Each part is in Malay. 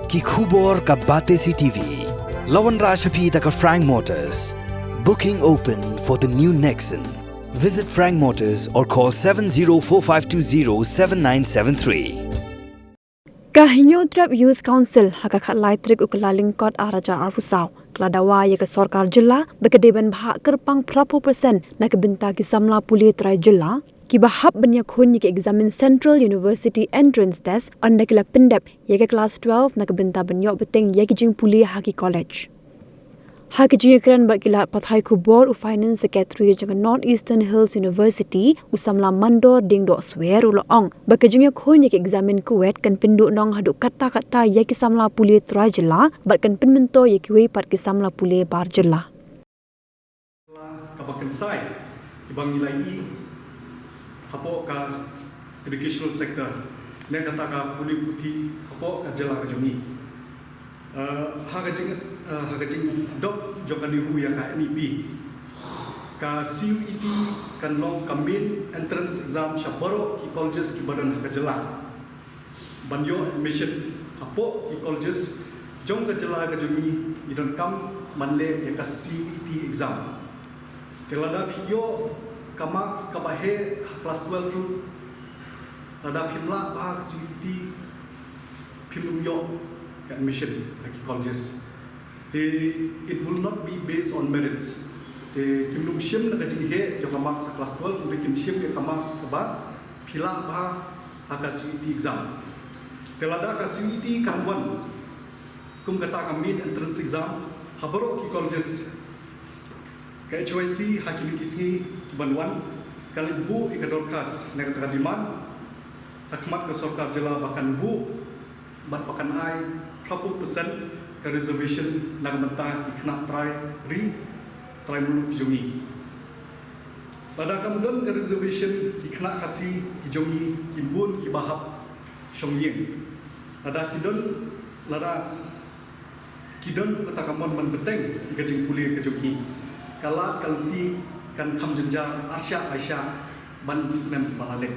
Ki khubor ka Bate CTV. Lawan Rashapi taka Frank Motors. Booking open for the new Nexon. Visit Frank Motors or call 7045207973. Kahinyo Trap Youth Council hakakat laitrik ukelaling kot araja arusau. Keladawa ya ke sorkar jela bekedeban bahak kerpang perapu persen nak kebinta kisamla puli trai jela. Kibahap banyak hun ke examin Central University Entrance Test anda kila pendap ya ke kelas 12 nak kebinta banyok beteng ya ke jing puli haki college. Haki jing keren bakila pathai kubor u finance secretary jangan North Eastern Hills University usamla mandor ding dok swear uloong bakajing hun ya ke examin kuwet kan penduk nong haduk kata-kata ya ke samla puli trai jela batkan penmento ya ke wei pat ke samla puli bar jela. Kabakan sai ibang nilai hapo ka educational sector ne kata ka puli putih hapo ka jela ka jumi hagajing dok jokan dihu ya ka NEP ka CUET kan long kamin entrance exam syabaro ki colleges ki badan ka jela banyo admission hapo ki colleges jong ka jela ka jumi idon kam manle ya ka CUET exam kelada pio kamak kabahe kelas 12 tu ada pimla bahag CUET pimlum yo admission bagi colleges it will not be based on merits pimlum shim na kaji he jo kamak sa kelas 12 bikin shim ke kamak kaba pila bah haka CUET exam telada ka CUET kanwan kum kata kami entrance exam habaro ki colleges ka HYC hakili kisni kibanwan kalibu ikadorkas na katadiman hakmat ka sorkar jela bakan bu bat bakan ai 30% ke reservation na mentah ikna try muluk jongi pada kemudian ke reservation ikna kasih jongi kimbun kibahap shongyeng ada kidon kata kamon man beteng gajing puli ke jongi kalat kalti kan kam jenjar Arsya Aisyah ban bisnem balale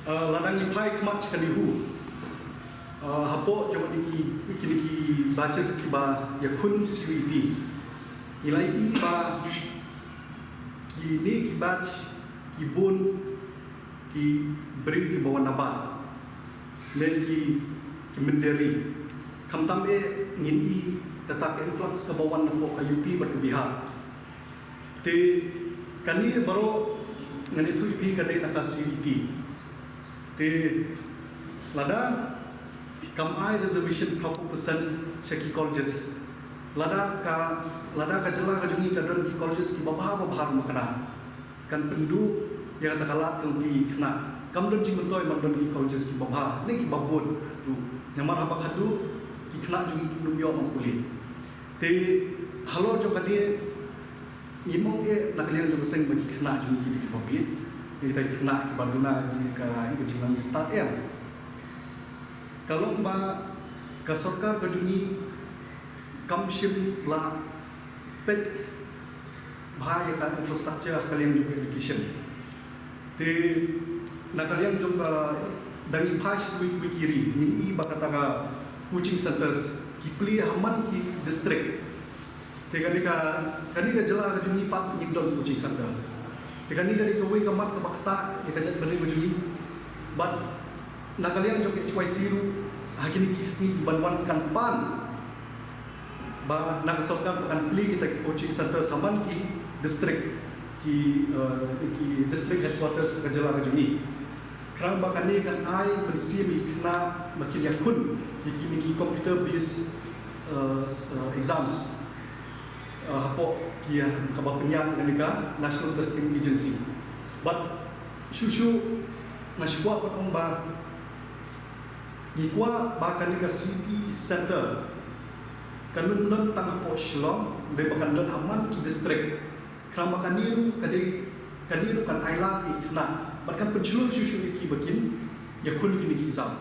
ladang ipai kemat kalihu hapo jom iki baca skiba yakun CUET nilai i ba kini ki batch ki bun ki beri ki bawa naba len ki menderi kam tam ngin i tetap influx ke bawah napo ke UP berbihak te kani baru ngan itu UP kadai nak CUET te lada kam ai reservation 30% syaki colleges lada ka jela ka jungi ka don ki colleges ki babah makana kan pendu yang kata kalat kelti kena kam don jing mentoy man don ki colleges ki babah ni ki babun tu nyamar apa khadu ki kena jungi ki dum yo mangkulit te halo jo kadi imong nak liang jo beseng bagi kena jungi ki babit ni tai kena ki banduna ka jingan start kalau ba ka sorkar ka jungi kamshim la pet bahaya ka infrastructure kalian juga education te na kalian juga dangi pas kiri ni ba kata ka coaching centers kipli haman ki district te kani ka jela ka jungi pat indon coaching center te kani ka wei ka mat ka bakta ka jat bani ka jungi but nakaliang jok HYC hakini kisni banwan kan pan ba nakasokan kan pli kita ki coaching center saman ki district ki district headquarters ka jela ka jungi krang ba kani kan ai pensimi kena makin yakun ki computer based exams hapo ki ka ba penyak ka National Testing Agency but shushu nashwa patong ba Nikwa bahkan di CUET Center kanun non tang po Shillong de bahkan don aman ki district kerama kaniru kan aila ki na bahkan penjulu susu ki bakin yakun kini ki exam